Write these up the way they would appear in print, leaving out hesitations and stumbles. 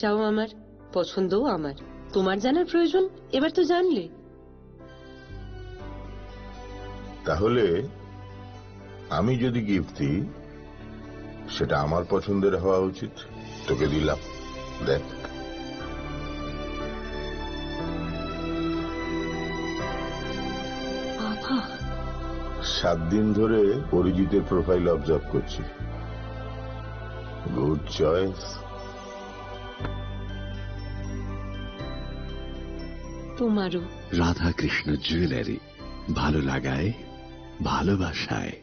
চাও আমার, পছন্দও আমার। তোমার জানার প্রয়োজন এবার তো জানলে। তাহলে আমি যদি গিফট দিই সেটা আমার পছন্দের হওয়া উচিত। তোকে দিলাম, দেখ। বাবা, 7 দিন ধরে অরিজিতের প্রোফাইল অবজার্ভ করছি। Good choice. তোমারও। রাধাকৃষ্ণ জুয়েলারি, ভালো লাগায় ভালোবাসায়।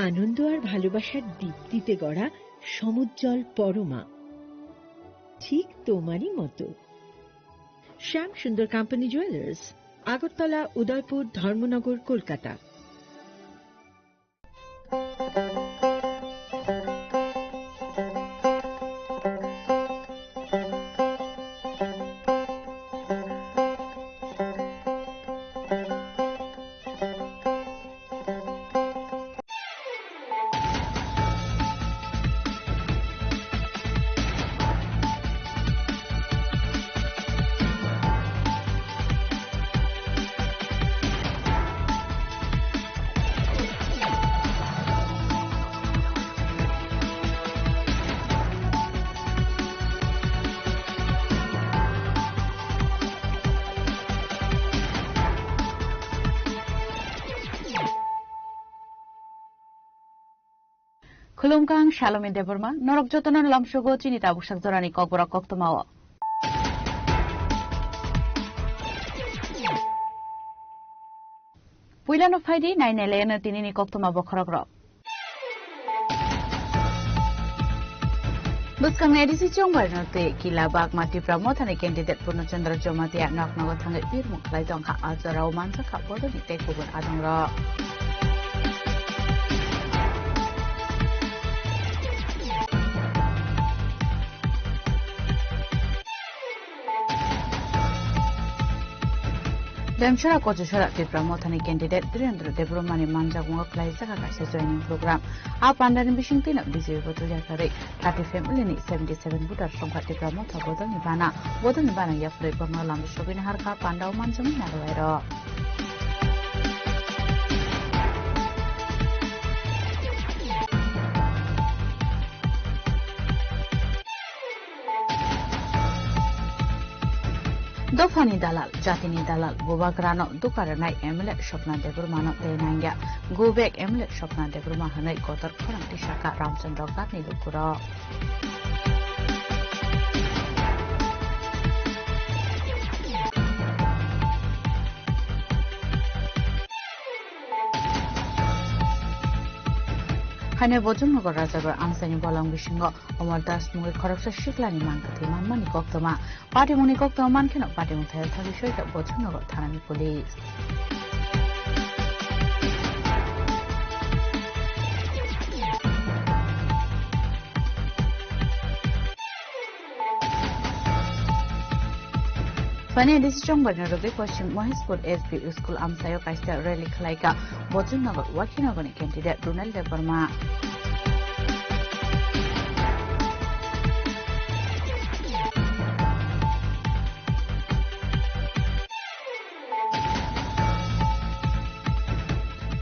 আনন্দ আর ভালোবাসার দীপ্তিতে গড়া সমুজ্জ্বল পরমা, ঠিক তোমারই মতো। শ্যাম সুন্দর company jewellers, Agartala, Udaipur, Dharmanagar, Kolkata. Khulumkang Shalom Deborma, Norok Jotonon Lamshogo, Chinita Bushak Zorani Kokbora Koktomawa. Puilano Faidi, 9 Elena Tinini Koktoma Bokorogro. Buskang edisi Chongbarnote, Kila Bag Mati Pramotani candidate Punachandra Jomati at Naknagatanga Irmuk, Laidonka Azara Mansa Kapodo, Tekubun Adongra. Demshara Kochishara Pramotani candidate Dhirendra Debromani Manjagunga Klaisaka joining program. Up under the Bishington of Busy Votujakari, 30 family 77 Buddha from Pati Pramota, Bodanibana, Bodanibana Yafre Pamalam, Shobin Harka, Panda Manjam Naruero. Dofani Dalal, Jatini Dalal, Bobagrano, Dukaranai, Emlet, Shopna Debrumano, Tenanga, Gubek, Emlet, Shopna Debrumahane, Kotor, Koranti Shaka, Ramson Dogani, Lukura. Hane Bojumnagar Rajagar Amsani Bolang Bishingo, Omar Das Mui Koroksa Shiklani Mankati Manmani Koktoma, Party Muni Koktoma Mankino, Party Mutai Tavishoita Bojumnagar Tanami Police. Fane decision Barnarobe question Mohespur SB School Amsayo Kaista Rally Klaika, Bojumnagar, Wakinogani candidate Brunel Deborma.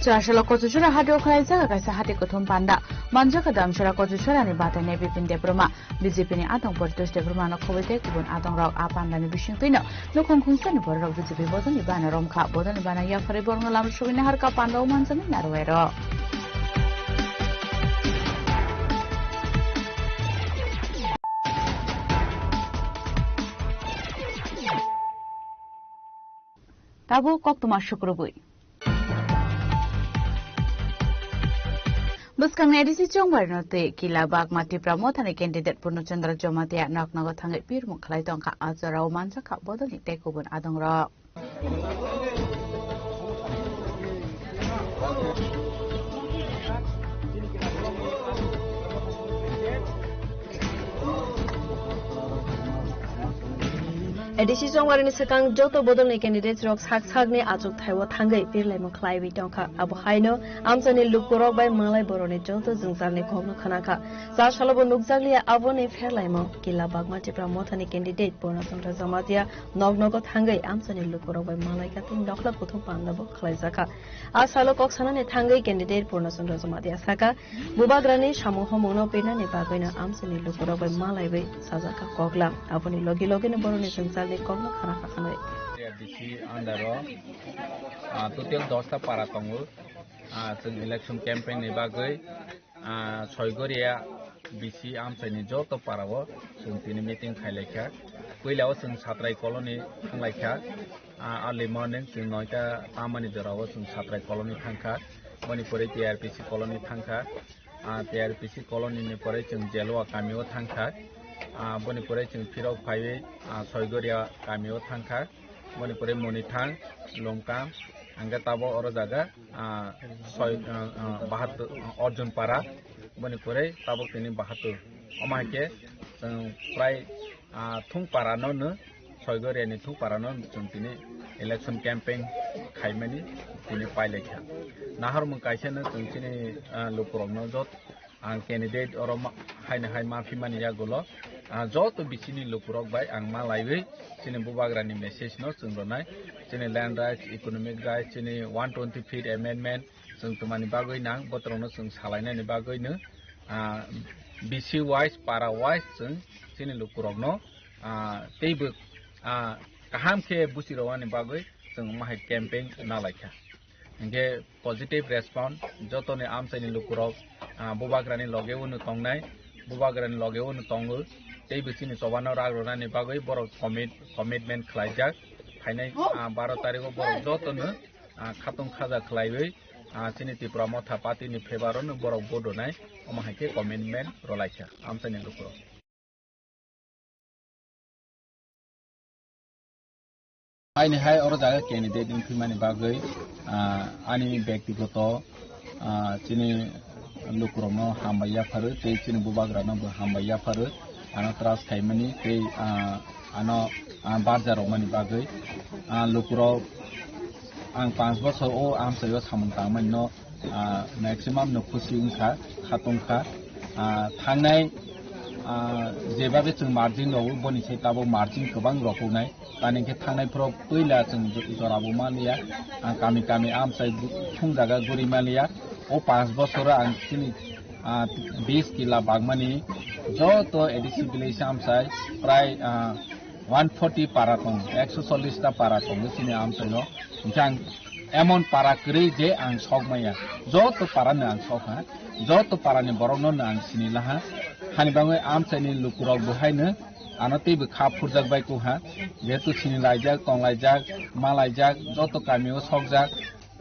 Chashalo Kotushura Hado Kaisa Kaisa Hati Kotum Panda, Manjakadam Shura Kotushura ni Batane Bipin Debroma, Bizipini Atong Portus Debromano Kovite, Kubun Atong Rock Apan and Bishintino, Lukon Kunsan for Vizipi Botan Ibana Romka, Botan Ibana Yafari Bornalam Shuvina Harka Panda Mansan Naruero. Tabu Koktuma Shukrubui. Buskang edisi Chongbar note kila bag mati pramothani candidate Purnachandra Jomatia naknaga thangai pir mukhlai tongka azarau manjaka bodoli tekubun adongra Edisi Chongwarini sakang joto bodolni candidates rok sakni achuk thaiwa thangai pirlai mukhlai wi tongkha abo haino amchani lukurok bai malai boroni joto jungjarni khomno khanaka sa salobo nukjaglia aboni ferlaimo kila bagma tipra mothani candidate Purnachandra Jomatia nognogo thangai amchani lukurok bai malai ka tin dokla puthum pandabo khlaijaka a salo koksanani thangai candidate Purnachandra Jomatia saka bubagrani samuho mono penani bagoina amchani lukurok bai malai bai sajaka kokla aboni logi logine boroni jungjar kogno khana khanai disi andaro total 10 ta para tongo जों election campaign ni bagoi soigoria bisi amsaini joto parawo जों tini meeting khailekha koilao जों satrai colony thanglaikha early morning जों 9 ta tamani jorao जों satrai colony thangkha boni pore TRPC colony thangkha TRPC colony ni pore जों jelwa kamio thangkha boni pore जों phirok phaiwe soigoria kamio thangkha boni pore monithang longkam anga tabo oro jaga bahatur arjun para boni pore tabo tini bahatur omake prai thung para no soigoria ni thung para no tini election campaign khaimani tini pailekha nahar mun kaise no tini lukurok no jot candidate oro haine hai mafi mani yagulo joto bisini lukurok bai ang malaiwi chini bubagrani message no chungronai chini land rights economic rights chini 120 feet amendment chung tumani bagoi nang botrono chung salainai ni bagoi no BC wise para wise chung chini lukurok no teibu kaham ke busirowani bagoi chung mahai campaign nalaikha nge positive response joto ni amsaini lukurok bubagrani loge unu tongnai bubagrani loge unu tongu tei bichini sobano ragrona ni bagoi borok commitment khlaijak phainai 12 tarikh borok joto no khatung khaja khlaiwi chini tipra motha party ni favor no borok bodonai omahake commitment rolaikha amsaini lukurok aini hai oro jaga candidate infimani bagoi ani byaktigoto chini lukurokno hambaya pharu tei chini bubagrano bo hambaya pharu ano tras khaimani tei ano barjarok mani bagoi lukurok ang 5 bochor o amsayo samung tangmani no maximum no khusi ungkha khatungkha thangnai jebabe chung margin ro boni se tabo margin kobang rokunai taningke thangnai pro poila chung jorabo maliya kami kami amsai thung jaga guri maliya o 5 bochora ang chini 20 kila bagmani joto edisi village amsai prai 140 paratong 140 ta paratong chini amsai no jang emon para kri je ang sokmaya joto parane ang sokha joto parane borokno ang sinilaha hani bangoi amsaini lukurok buhaino anotei bo khap furjak bai kuha jetu sini laijak tonglajak malaijak joto kamio sokjak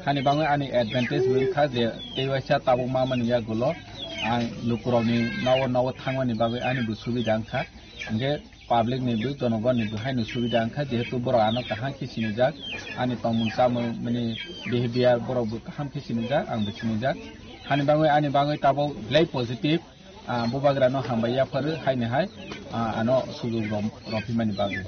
hani bangoi ani advantage wilkha je teiwaisa tabo mamani yagulo ang lukurokni nawo thangmani bagoi ani bo subida angkha nge public ni bo jonogon ni buhaino subida angkha jehetu borok ano kaham kisinijak ani tongmung chamung mani behavior borok bo kaham kisinijak ang bo sinijak hani bangoi tabo blai positive bubagrano hambaya pharu haine hai ano sujog rophimani bagoi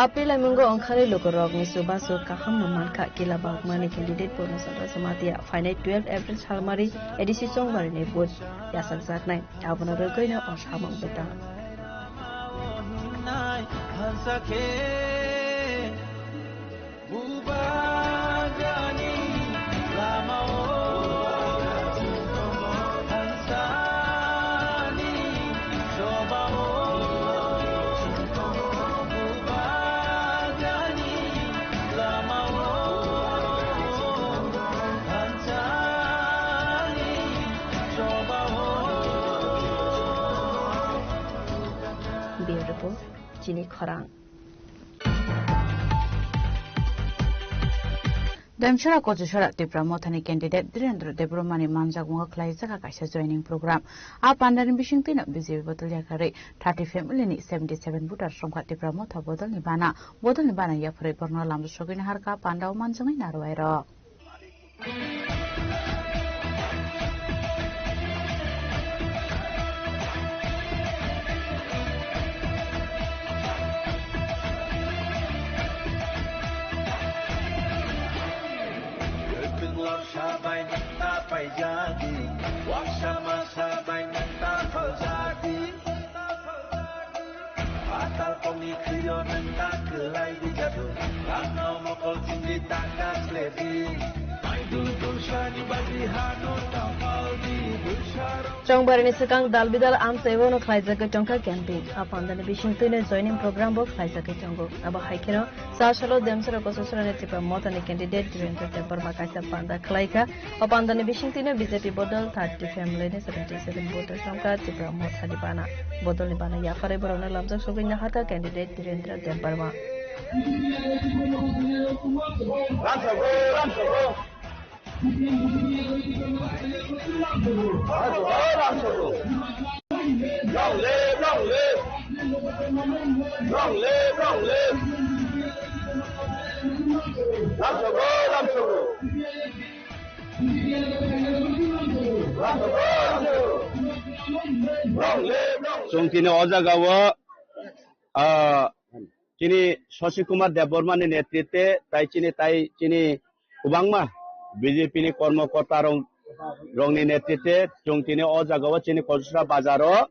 April mungo angkhari lukurok ni subaso kaham manka kila bagmani candidate Purnachandra Jomatia final 12 April salmari edisi Chongbar ni bot yasak jaknai abona rogoina oshamang beta Beautiful, Jini Khorang. Damshara Kochishara Tipra Mothani candidate Dhirendra Debromani Manjak Moklai Zaka Kaisa joining program. A Pandarin Bishington busy Botuliakari 30 family 77 voters from Katipra Motha Bodol Nibana Yapre Borno Lam Shogin Harka Panda Manjami Narwairo. Chongbarini Sakang Dalbidal Am Sevono Klaizaka Tonka campaign. Upon the Bishington joining program book Klaizaka Tongo. Aba Haikino, Sashalo Demsara Kososura Tipa Motani candidate during the Temperma Kaisa Panda Klaika. Upon the Bishington BJP Bodol 30 family 77 voters from Tipa Mothadipana. Bodolibana Yafare Borona Lamsa Sogina Haka candidate during the Temperma. Chongtine Ojagawa Chini Shashi Kumar Debormani netritwe tai chini Kubangma BJP ni Kormokota rongni netritwe Chongtine Ojagawa chini Kochra Bazaro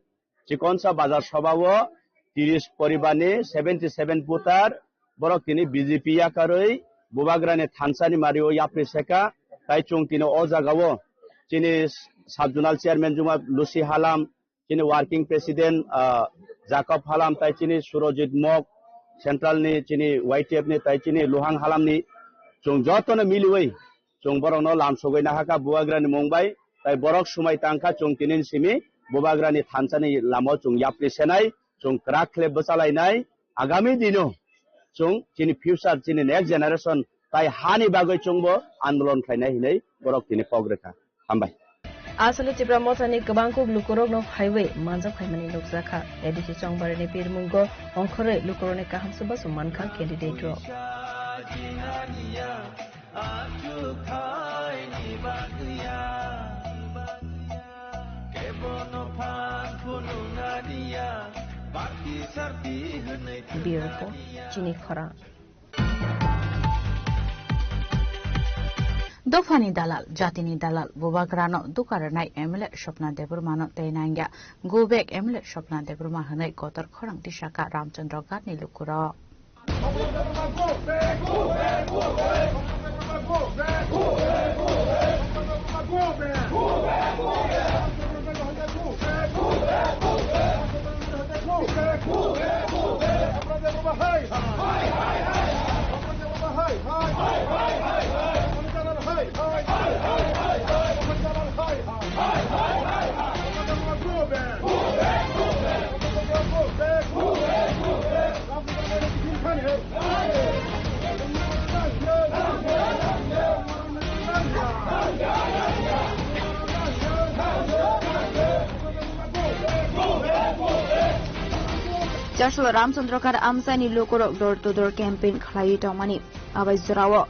Chikonsa Bazar Sabhawo 30 poribani 77 putar borok tini BJP yakaroi Bubagrane Thansani Mario Yapriseka tai Chongtine Ojagawo chini Subjonal Chairman Juma Lucy Halam chini Working President Jacob Halam tai chini Surojit Mok Central ni chini YTF ni tai chini Luhang Halam ni chung jotono miliwei chung borok no lamsogoi nahaka Bubagrani Mumbai tai borok sumai tangka chung tinin simi Bubagrani Thansani lamo chung yaprisenai chung krakhle bachalainai agami dino chung chini future chini next generation tai hani bagoi chungbo andolon khainai hinai borok tini pogreka hambai Asali Tipra Mothani Kabangko Lukorog no highway Manjak Haimani Lokzaka Edisi Chongbarini Pirmungo Onkore Lukorone Kahamsuba Sumanka candidate draw. Beautiful Chini Khora Dofani Dalal, Jatini Dalal, Bubagrano, Dukaranai, Emilet Shopna Deburmano, Tainanga, Go back Emilet Shopna Deburmahane, Kotor Korang Tishaka, Ramchandra Gatni Lukura. Joshua Ramchandrakar Amsani Lokoro door-to-door campaign Klai Tomani Abai Zurawo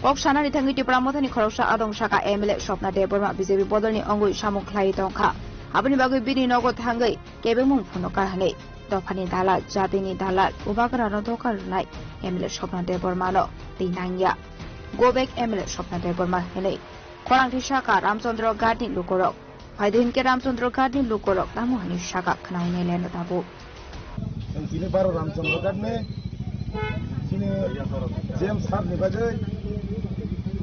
Okshana Nitangi Tipra Mothani Korosha Adong Shaka Emile Shopna Deborma BJP Bodolni Ongu Shamu Klai Tonka Abani Bagu Bini Nogo Tangai Kebemung Punoka Hane Dopani Dalal Jatini Dalal Ubagrano Dokar Lai Emile Shopna Debormano Dinanya Go back Emile Shopna Deborma Hele Korang Tishaka Ramchandra Gardni Lokoro Paidinke Ramchandra Gardni Lokoro Tamuhani Shaka Knaine Leno Tabu Sini baru Ramchandra Gardni Sini James Har Nibajai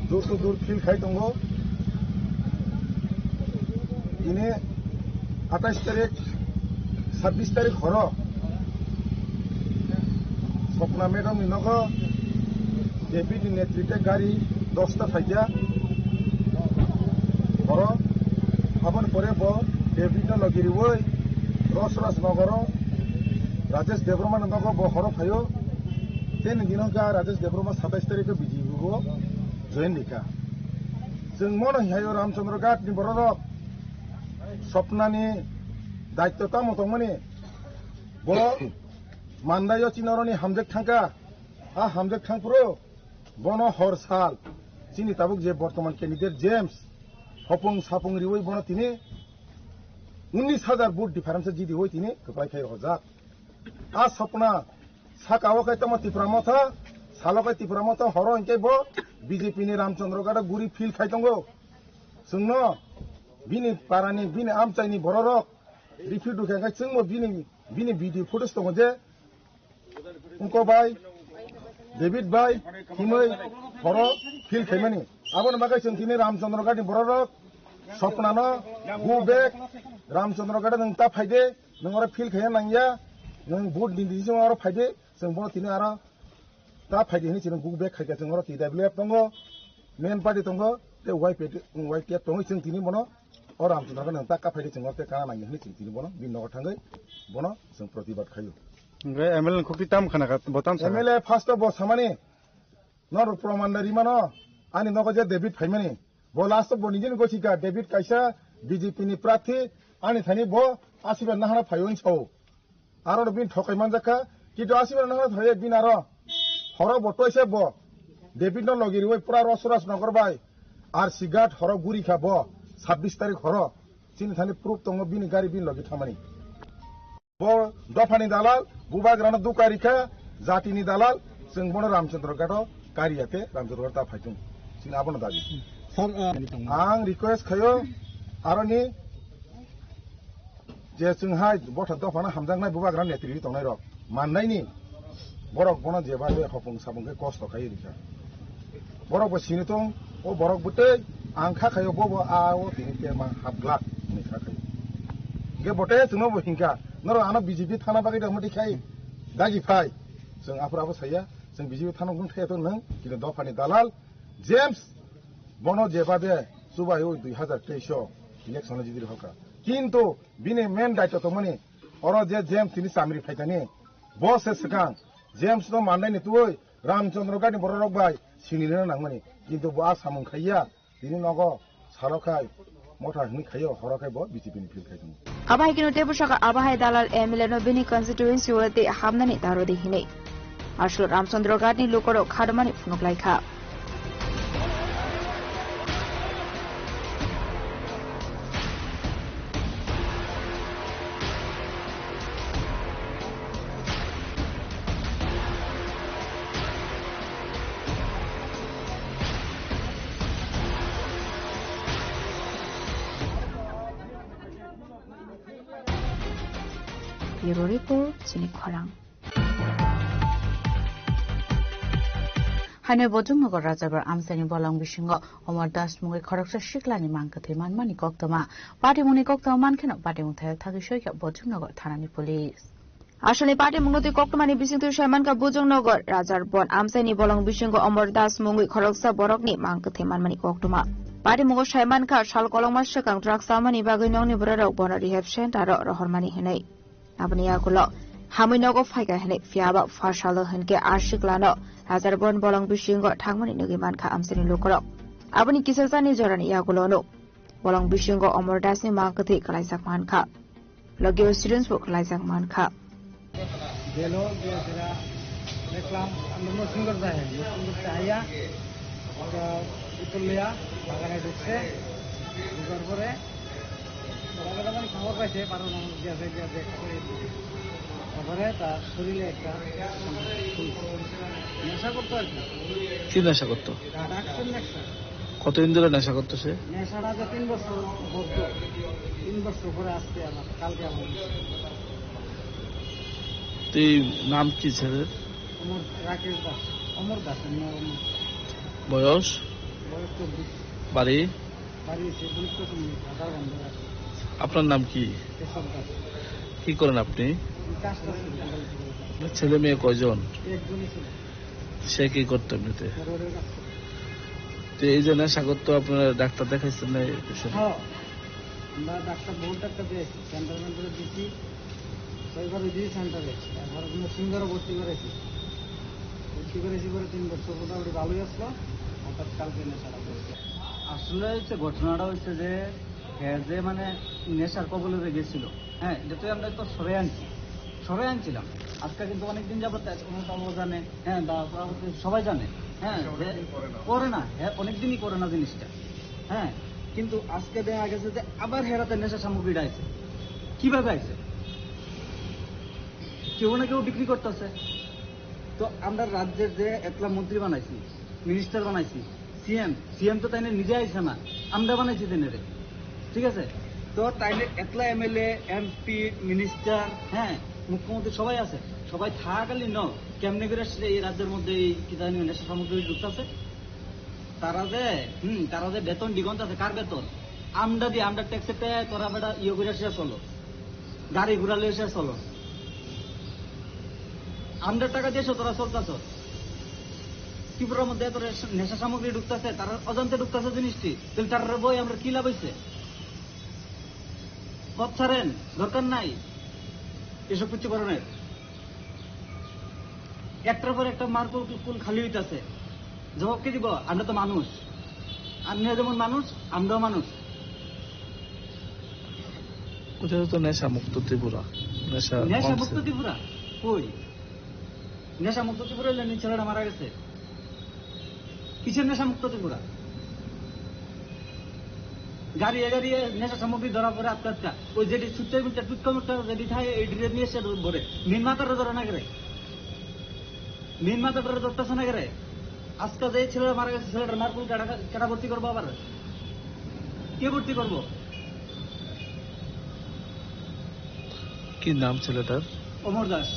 Dur fil khai tongo Ini 28 tarik 26 tarik horo Swapna Madam Ninogo Deputy Netritwe Gari 10 ta thakia horo Aban pore bo Deputy Logiriwoi Ros Nogoro Rajesh Debroma Nogo bo horo phayo Ten Ginonka Rajesh Debroma 27 tarik BJP go जयन्तिका जों मन हायो रामचंद्र घाटनि बररक सपनानि दायित्वता मतमनि ब मान्दायो चिनरनि हामजेक थांका आ हामजेक थांपुरो बनो हर साल चिनि Tabuk जे बर्तमान candidate James हपुं सापुं रिवै बनो तिनि 19,000 बुट difference जिदि होई तिनि कपाय खाय हजाक आ सपना साकावकाय तम तिप्रामथा सालकाय तिप्रामथा हरो इनके बो बीजेपी नि रामचंद्र गाडा गुरी फिल खायतंगो जोंनो बिनि पारानि बिनि आमचाइनि बररक रिफिउ दुखाय जोंबो बिनि भिडिअ फटोस दङ जे उनको भाई डेविड भाई हिमै हरो फिल खायमानि आबन बागै जों तिनि रामचंद्र गाडनि बररक सपनानो गु बेक रामचंद्र गाडा नों ता फायदे नों आरो फिल खाया नांगिया नों बुट दिन्दिजों आरो फायदे जों बनो तिनि आरो ता फायदे नि जों गु बेक खायगा जों आरो टिडब्ल्यूएफ दङ मेन पार्टी दङ ते वाइट टेप दङ जों तिनि बनो और रामचंद्र गाडा नों ता का फायदे जों आरो ते काना नांगिया नि जों तिनि बनो बिनगर थांगै बनो जों प्रतिबाद खायो ओमफ्राय एमएलए खौखि ताम खानाखा बताम एमएलए फार्स्ट अफ बसामानि नर प्रमाणदारि मानो आनि नगो जे डेविड फायमानि ब लास्ट अफ बनिजिन गसिका डेविड काइसा बीजेपी नि प्रार्थी आनि थानि ब आसिबा नाहाना फायन छौ आरो बिन ठकायमान जाखा किन्तु आसिबा नाहाना थाय बिन आरो हरो बटयसे ब डेविड न लगिरि वय पुरा रसरास नगर बाय आर सिगाट हरो गुरिखा ब 26 तारिख हरो चिनि थानि प्रूफ दङ बिनि गारि बिन लगी थामानि ब दफानि दालाल बुबाग्राना दुकारिखा जातिनि दालाल जों बनो रामचंद्र गाडो कारियाते रामचंद्र गाडा फायथुं चिन आबनो दाबि आं रिक्वेस्ट खायो आरोनि जे जोंहाय बथा दफाना हामजांनाय बुबाग्रा नेतृत्व दंनाय रक माननायनि बरक बनो जेबा बे हपुं साबुंके कष्ट खायो रिखा बरक बसिनो दं ओ बरक बुते आं खाखायो बबो आओ तिनि पेमा हाबला नि खाखायो गे बटे जोंनो बहिंका नर आनो बीजेपी थाना बागै दं मथिखाय दागि फाय जों आफराबो साया जों बीजेपी थाना गुं थायाथ नों किनो दफानि दालाल जेम्स बनो जेबा दे सुबायो 2023 इलेक्शन जिदिर हका किन्तु बिने मेन दायित्व तो मनि और जे जेम्स तिनि सामरि फायतानि बस सेकां जेम्स नो माननाय नितुय रामचंद्र गाडनि बररक बाय सिनिनो नांमनि किन्तु बा सामुं खायया तिनि नगो सालखाय मथा हनि खायो हरखाय ब बीजेपी नि फिल खायदों आबाहाय किनो तेबुसका आबाहाय दालाल एमएलए नो बिनि कन्स्टिट्युएन्सि वते हामनानि दारोदि हिने आसल Ramchandra garden लोकरो खादमानि फुनुकलायखा Bureau Report, Sini Khorang. Hanoi Bojongnagar Rajabar Amsani Bolong Bishingo, Omar Das Mungi Khoroksa Shiklani Mankatri Manmani Koktama, Party Muni Koktama Mankano, Party Muthaya Tagishoya, Bojongnagar Thanani Police. আসলে party মুঙ্গতি কক্তমানি বিসিংতু সাইমানকা বুজংনগর রাজার বন আমসাইনি বলং বিসিংগ Amar Das মুঙ্গি খরকসা বরকনি মাংকথে মানমানি কক্তমা party মুঙ্গ সাইমানকা সাল কলংমা সেকাং truck সামানি বাগৈ নংনি বরারাव বন rehab centre रहरमानि हिनै आबनि आगुलो हामैनगो फायगा हिनै फियाबा फारसाल हनके आशिकलानो राजार बन बलং बिसिंग थांमानि नगि मानखा आमसाइनि लोकरो आबनि किसरसानि जरानि आगुलोनो बलং बिसिंग अमर दासनि मांकथि खलाइसाक मानखा लगियो स्टुडेन्ट्स बो खलाइसाक मानखा Gelo dia tidak reklam nomor sungguh saya, sungguh saya, itu lihat, bagaimana dukse, bukan boleh, bagaimana kan khabar kaise, paru nama dia saya dekhe, khabarnya tak surile ekta, নেশা করতো আর কি নেশা করতো? Doctor নেশা। কতদিন ধরে নেশা করতো সে? নেশাটা যে 3 বছর করতো, 3 বছর পরে আসতে আমার কালকে আমার নাম কি ছেলের? রাকেশ দাস, অমর দাস। বয়স? বয়স 24। বাড়ি? বাড়ি আপনার নাম কি? কেশব দাস। কি করেন আপনি? ছেলে মেয়ে কয়জন? একজনই ছিল। সে কি করতো এমনিতে? তো এই যে নেশা করতো, আপনারা ডাক্তার দেখাইছেন না? হ্যাঁ, আমরা ডাক্তার বহু ডাক্তার দিয়েছি, সেন্টারে দিয়েছি, ছয়বার দিয়েছি সেন্টারে, একবার সিঙ্গারও ভর্তি করেছি, পরে 3 বছর মোটামুটি ভালোই আসলো। হঠাৎ কালকে নেশাটা করছে। আসলে হচ্ছে ঘটনাটা হচ্ছে যে হ্যাঁ যে মানে নেশার কবলে গেছিল, হ্যাঁ এটা তো আমরা তো সরে আনছিলাম। আজকে কিন্তু অনেকদিন যাবত জানে, হ্যাঁ সবাই জানে, হ্যাঁ করে না, হ্যাঁ অনেকদিনই করে না জিনিসটা, হ্যাঁ কিন্তু আজকে দেখা গেছে যে আবার হেরাতে নেশা সামগ্রীটা আছে। কিভাবে আছে? কেউ না কেউ বিক্রি করতেছে। তো আমরা রাজ্যের যে একলা মন্ত্রী বানাইছি, মিনিস্টার বানাইছি, সিএম তো তাইলে নিজে আইছে না, আমরা বানাইছি দিনের, ঠিক আছে? তো তাইলে একলা এমএলএ, এমপি, মিনিস্টার, হ্যাঁ মুখ্যমন্ত্রী সবাই আছে, সবাই থাকাকালীন ন কেমনে করে এই রাজ্যের মধ্যে কি জানি নেশা সামগ্রী ঢুকতেছে। তারা যে বেতন দিগন্ত আছে, কার বেতন? আমরা দিয়ে, আমরা ট্যাক্সে পেয়ে তোরা বেটা ইয়ে করে শেষ হলো, গাড়ি ঘুরালে শেষ হলো, আমরা টাকা দিয়েছ তোরা চলতেছ। ত্রিপুরার মধ্যে তোর নেশা সামগ্রী ঢুকতেছে, তারা অজান্তে ঢুকতেছে জিনিসটি, তাহলে তার বই আমরা কি লাভ হয়েছে? পথ ছাড়েন, দরকার নাই এসব কিছু করণের। একটার পর একটা মার কুল খালি হইতেছে, জবাব কে দিব? আমরা তো মানুষ, আপনারা যেমন মানুষ আমরাও মানুষ। কোথাও তো নেশা মুক্ত ত্রিপুরা, নেশা মুক্ত ত্রিপুরা কই? নেশা মুক্ত ত্রিপুরা হইলে ছেলেটা মারা গেছে। কিসের নেশা মুক্ত ত্রিপুরা? গাড়িয়ে গাড়িয়ে নেশা সামগ্রী ধরা পড়ে আটকা ওই যেটি ছুটতে টুটকমটা যেটি থাকে এই ডিরে নিয়ে এসে ভরে মেন মাথাটা ধরে না গেলে, মেন মাথাটা ধরতেছে না গেলে। আজকে যে ছেলেটা মারা গেছে, ছেলেটার মারকুল কেটা ভর্তি করবো? আবার কে ভর্তি করবো? কি নাম ছেলেটার? অমর দাস।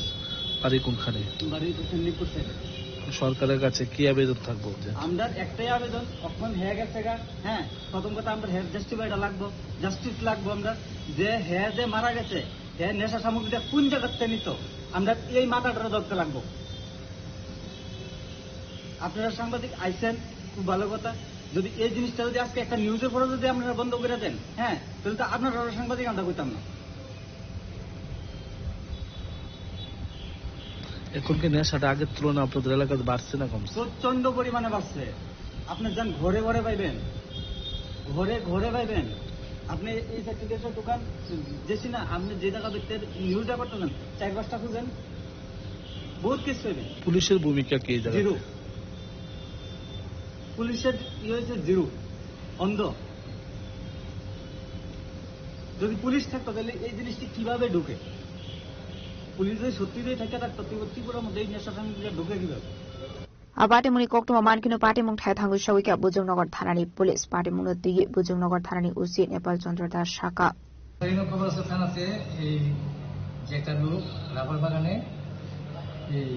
বাড়ি কোনখানে? বাড়ি নিপুর সাইডে। সরকারের কাছে কি আবেদন থাকবো? আমরা একটাই আবেদন, কখন হ্যাঁ গেছে গা, হ্যাঁ প্রথম কথা আমরা হ্যাঁ জাস্টিফাইটা লাগবো, জাস্টিস লাগবো। আমরা যে হ্যাঁ যে মারা গেছে, হ্যাঁ নেশা সামগ্রীটা কোন জায়গাতে নিত, আমরা এই মাথাটা ধরতে লাগবো। আপনারা সাংবাদিক আইসেন, খুব ভালো কথা। যদি এই জিনিসটা যদি আজকে একটা নিউজের পরে যদি আপনারা বন্ধ করে দেন, হ্যাঁ তাহলে তো আপনারা সাংবাদিক আমরা কইতাম না। এখন কি নেশাটা আগের তুলনায় আপনাদের এলাকাতে বাড়ছে না কমছে? প্রচন্ড পরিমাণে বাড়ছে। আপনি যান ঘরে ঘরে পাইবেন, ঘরে ঘরে পাইবেন। আপনি এই সার্টিফিকেটের দোকান যেছি না, আপনি যে জায়গা দেখতে নিউজটা করতেছেন 4-5টা খুঁজেন, বহুত কেস পাইবেন। পুলিশের ভূমিকা কি? জিরো। পুলিশের হয়েছে জিরো, অন্ধ। যদি পুলিশ থাকতো তাহলে এই জিনিসটি কিভাবে ঢুকে? পুলিশ যদি সত্যি থাকে থাকতো ত্রিপুরার মধ্যে এই নেশা সামগ্রী ঢুকে কিভাবে? पार्टीमुनि कोक्टुमा मानकिनो पार्टीमुङ थाइथांगु सौइका बुजुङनगर थानानि पुलिस पार्टीमुङ दिगि बुजुङनगर थानानि उसी नेपाल चन्द्र दास शाखा খবর আছে থানাতে এই একটা লোক রাবার বাগানে এই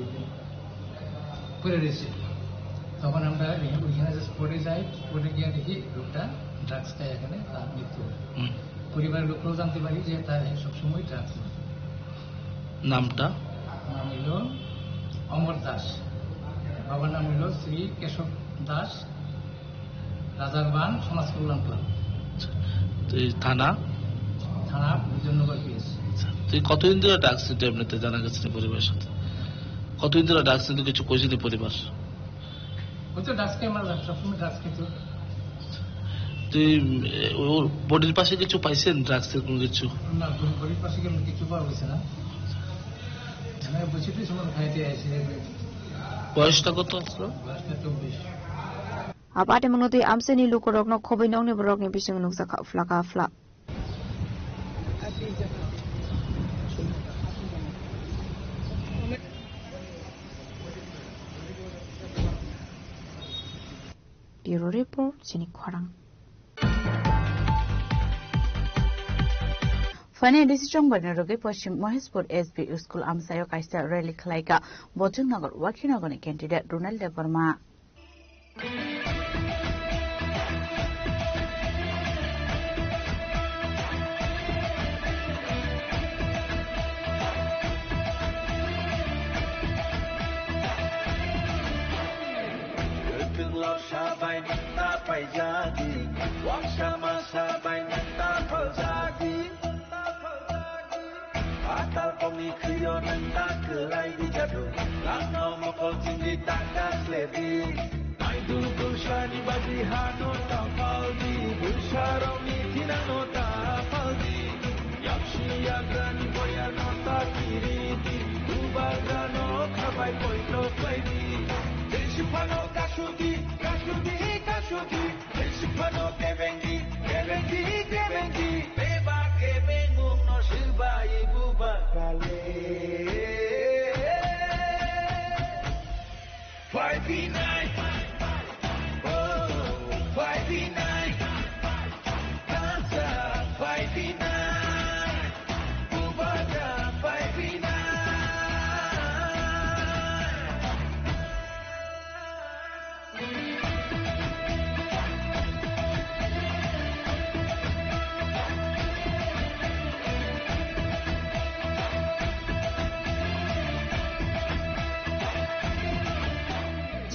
পড়ে রয়েছে। তখন আমরা ওইখানে স্পটে যাই, স্পটে গিয়ে দেখি লোকটা ড্রাগস খায়, এখানে তার মৃত্যু। পরিবারের লোকরাও জানতে পারি যে তার সবসময় ড্রাগস। নামটা? নাম হইল অমর দাস, বাবার নাম হইল শ্রী কেশব দাস, রাজারবান সমাজ কল্যাণ ক্লাব। থানা? থানা বিজয়নগর পেয়েছে। কতদিন ধরে ড্রাগস নিতে এমনিতে জানা গেছে পরিবারের সাথে? কতদিন ধরে ড্রাগস নিতে কিছু কইছিল পরিবার? হয়তো ড্রাগস খেয়ে আমরা সবসময় ড্রাগস খেত। তুই ওর বডির পাশে কিছু পাইছেন ড্রাগসের কোনো কিছু? না, বডির পাশে কিছু পাওয়া গেছে না। বসে সময় খাইতে আসে। বয়সটা কত আসলো? বয়সটা 24। पार्टीमुङ दुई आमसेनी लुको रोक्न खोबै नौने रोक्ने बिसिङ नुक्सा फ्लाका फ्ला ब्युरो रिपोर्ट चिनी खराङ। फने डिसिजन बने रोगे पश्चिम महेशपुर एसबी स्कूल आमसायो काइस्ता रैली खलाइका बजुङनगर वाखिनगरनि candidate Ronald Verma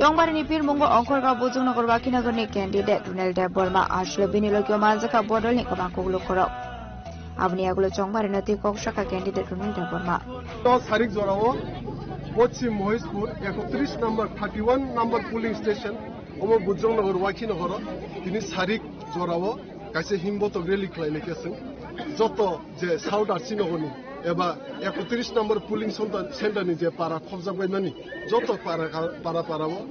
Jongbarini Pirmungo Ongkorga Bojongnagar Wakinagorni candidate Runel Deborma asle binilogyo manjaka bodol ni kabangkoglo korok. Abni agulo Jongbarini ti kokshaka candidate Runel Deborma. Sarik Jorao, Pochim Mohishpur, 31 number 31 number polling station, Omo Bojongnagar Wakinagor, tini Sarik Jorao, kaise himboto rally khlaile keseng. Joto je South Arsinogoni eba 31 number polling center ni je para khobjagbai mani joto para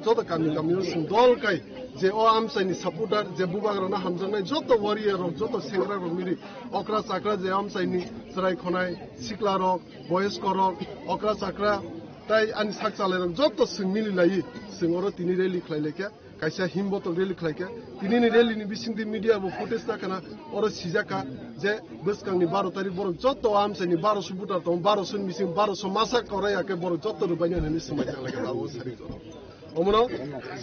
joto kami sing dol kai je o amsaini supporter je bubagrana hamjangnai joto warrior rok joto sengra rok miri okra sakra je amsaini srai khonai sikla rok boys korok okra sakra tai ani sakchale rok joto singmili lai singoro tini rally khlaileke kaisa himboto rally khlaike tini ni rally ni bisingdi media bo footage ta kana oro sijaka je beskangni 12 tarik borok joto amsaini 12 subutar to 12 sun mising 12 masa koraya ke borok joto rubanya ni sumajang lage dawo sari to omono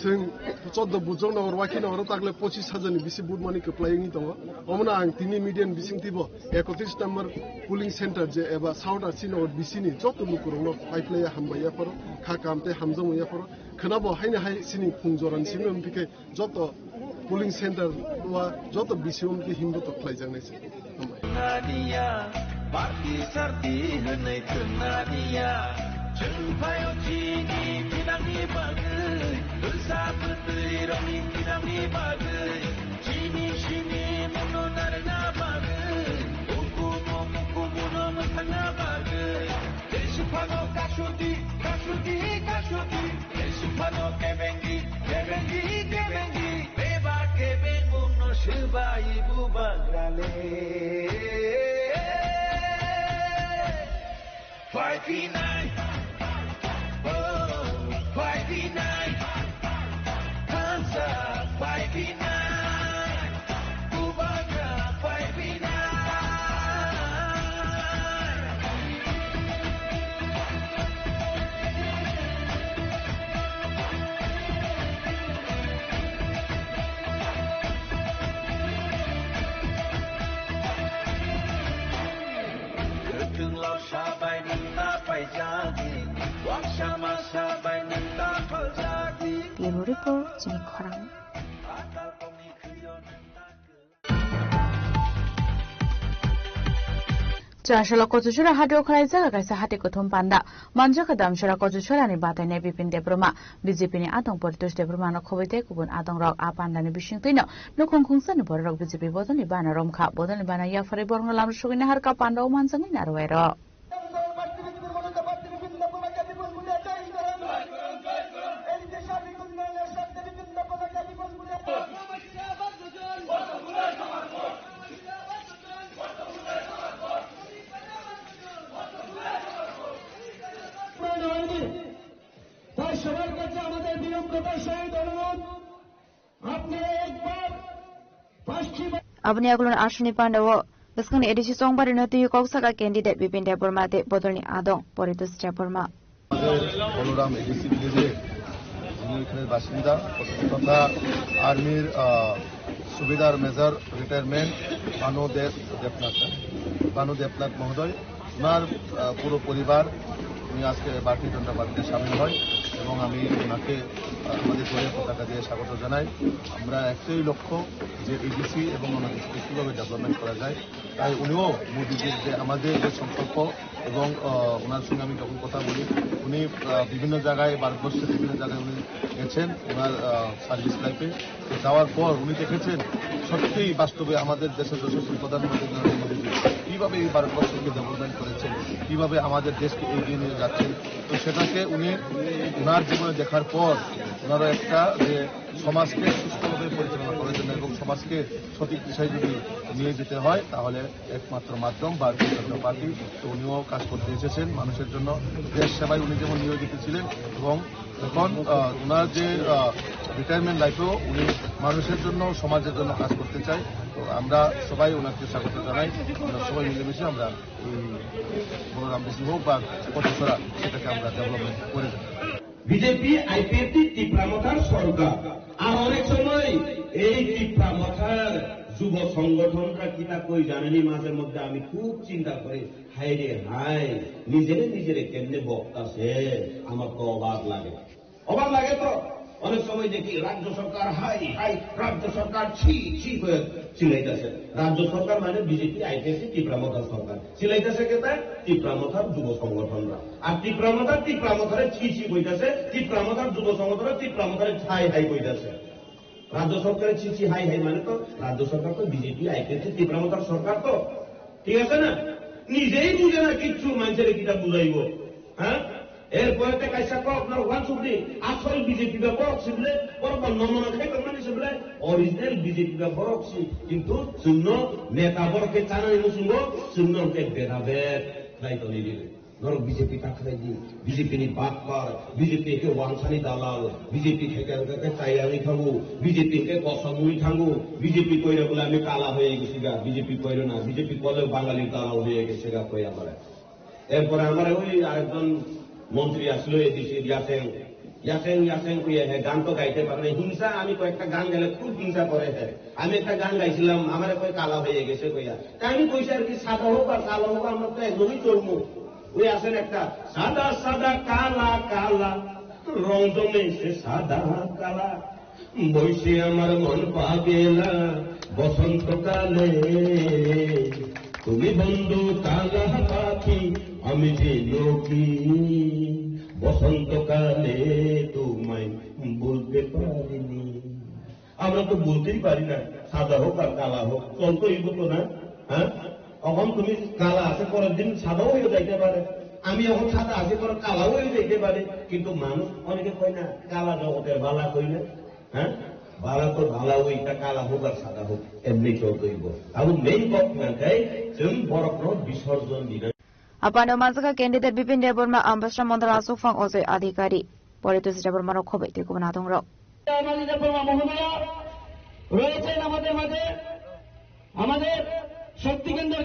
sing joto Bojongnagar Wakinagor takle 25,000 ni bisi budmani ke playing to omono ang tini median bisingti bo 31 number polling center je eba South Arsinogor bisini joto lukurongno pipeline hambaya paro khakamte hamjongya paro khanabo haina hai sini phungjoran simem pike joto polling center wa joto bisium ki himbo to khlai jangnai se nadia baki sarti hanai nadia chulpayo chini pinami bagai dulsa putri rami pinami bagai chini chini mono narna bagai uku mono matana bagai deshpano kashudi deshpano kebengi beba kebengu no shibai bubagrale 5v9 5v9 Hansa 5v9 Bubagra 5v9 Bureau Report Jimmy Korang. Chashalo kochuchura hadio khlaijaga kaisa hati kothum panda manjaka damshara kochuchura ni batane Bipin Debroma BJP ni atong politus Debroma no khobaite kubun atong rok apanda ni bisingtino nokong khungsan borok BJP bodoni bana romkha bodoni bana ya fare bornga lam sugine harka panda manjangi narwairo Abni agulon Ashwini Pandawo, Beskang Edishi Songbari no to Koksaka candidate Bipin Deborma de Bodoni Adong, Politus Deborma. Boloram Edishi Village, Basinda, Tata Army Subidar Major Retirement, Banu Depnath Mohodoy, Mar Puro Poribar, আমি আজকে ভারতীয় জনতা পার্টিতে সামিল হই এবং আমি ওনাকে আমাদের দলের পতাকা দিয়ে স্বাগত জানাই। আমরা একটাই লক্ষ্য যে এডিসি এবং ওনাদেরকে কীভাবে ডেভেলপমেন্ট করা যায় তাই উনিও মোদীজির যে আমাদের যে সম্পর্ক এবং ওনার সঙ্গে আমি যখন কথা বলি উনি বিভিন্ন জায়গায় ভারতবর্ষের বিভিন্ন জায়গায় উনি গেছেন ওনার সার্ভিস লাইফে। যাওয়ার পর উনি দেখেছেন সত্যিই বাস্তবে আমাদের দেশের যশস্বী প্রধানমন্ত্রী নরেন্দ্র মোদীজি কীভাবে এই ভারতবর্ষকে ডেভেলপমেন্ট করেছেন, কীভাবে আমাদের দেশকে এগিয়ে নিয়ে যাচ্ছেন। তো সেটাকে উনি ওনার জীবনে দেখার পর ওনারও একটা যে সমাজকে সুস্থভাবে পরিচালনা করার জন্য এবং সমাজকে সঠিক দিশায় যদি নিয়ে যেতে হয় তাহলে একমাত্র মাধ্যম ভারতীয় জনতা পার্টি। তো উনিও কাজ করতে এসেছেন মানুষের জন্য, দেশ সেবায় উনি যেমন নিয়োজিত ছিলেন এবং এখন ওনার যে রিটায়ারমেন্ট লাইফেও উনি মানুষের জন্য সমাজের জন্য কাজ করতে চাই। তো আমরা সবাই ওনাকে স্বাগত জানাই। আমরা সবাই মিলেমিশে আমরা এই বলরাম বেশি হোক বা কতছড়া সেটাকে আমরা ডেভেলপমেন্ট করে যাই। বিজেপি আইপিএফটি তীব্রামথার সরকার আর অনেক সময় এই তীব্রামথার যুব সংগঠনটা কিনা কই জানেনি মাঝে মধ্যে আমি খুব চিন্তা করি হাই রে হাই নিজেরে কেমনে বক্তাছে আমার তো অবাক লাগে তো অনেক সময় দেখি রাজ্য সরকার হাই হাই রাজ্য সরকার ছি ছি করে চিলাইতেছে। রাজ্য সরকার মানে বিজেপি আইপিএফটি তীব্রামথার সরকার চিলাইতেছে কেতা তীব্রামথার যুব সংগঠনরা আর তীব্রামথারে ছি ছি কইতাছে তীব্রামথার যুব সংগঠন তীব্রামথারে হাই হাই কইতাছে। রাজ্য সরকারের ছি ছি হাই হাই মানে তো রাজ্য সরকার তো বিজেপি আইপিএফটি তীব্রামথার সরকার তো ঠিক আছে না, নিজেই বুঝে না কিচ্ছু মানুষের কিটা বুঝাইব। হ্যাঁ এরপরে কাইসা আপনার ওয়ান শুধু আসল বিজেপি বা বরকছি বলে বরবার নমনা খাই মানিছে বলে অরিজিনাল বিজেপি বা বরকছি কিন্তু শূন্য নেতা বরকে চানাই শুনবো শূন্যকে ভেদাভেদ দায়িত্ব নিয়ে দিবে। ধরো বিজেপি কাকড়াই দি বিজেপি নি বাদ পার বিজেপি কে ওয়ানসানি দালাল বিজেপি থেকে চাইলানি থাকবো বিজেপি কে কসমুই থাকবো বিজেপি কইরে বলে আমি কালা হয়ে গেছি গা বিজেপি কইরে না বিজেপি করলেও বাঙালির দালাল হয়ে গেছে গা কই আমার। এরপরে আমার ওই আরেকজন মন্ত্রী আসলো এদিকে ইয়াসেন কইয়া হ্যাঁ গান তো গাইতে পারে না হিংসা আমি কয়েকটা গান গেলে খুব হিংসা করে হ্যাঁ আমি একটা গান গাইছিলাম আমার কই কালা হয়ে গেছে কইয়া আমি কইছি আর কি সাদা হোক আর কালো হোক আমরা তো একদমই চলবো। ওই আসেন একটা সাদা সাদা কালা কালা রং জমেছে সাদা কালা বইসে আমার মন পাগেলা বসন্তকালে তুমি বন্ধু কালা পাখি আমি যে লোকি বসন্তকালে তোমায় বলতে পারিনি। আমরা তো বলতেই পারি না সাদা হোক আর কালা হোক চলতো এই তো না। হ্যাঁ এখন তুমি কালা আছে পরের দিন সাদাও হয়ে যাইতে পারে আমি এখন সাদা আছে পরে কালাও হয়ে যাইতে পারে কিন্তু মানুষ অনেকে কয় না কালা জগতের বালা কই না। হ্যাঁ বালা তো ভালা ওইটা কালা হোক আর সাদা হোক এমনি চলতইব আৰু মেইন কথাটাই जों बरफनो विसर्जन दिन Apano Mazaka candidate Bipin Deborma Ambassador Mandala Sufang Ose Adhikari Politics Debormano Kobe Tikumanatong Rock. রয়েছেন আমাদের মাঝে আমাদের শক্তি কেন্দ্রের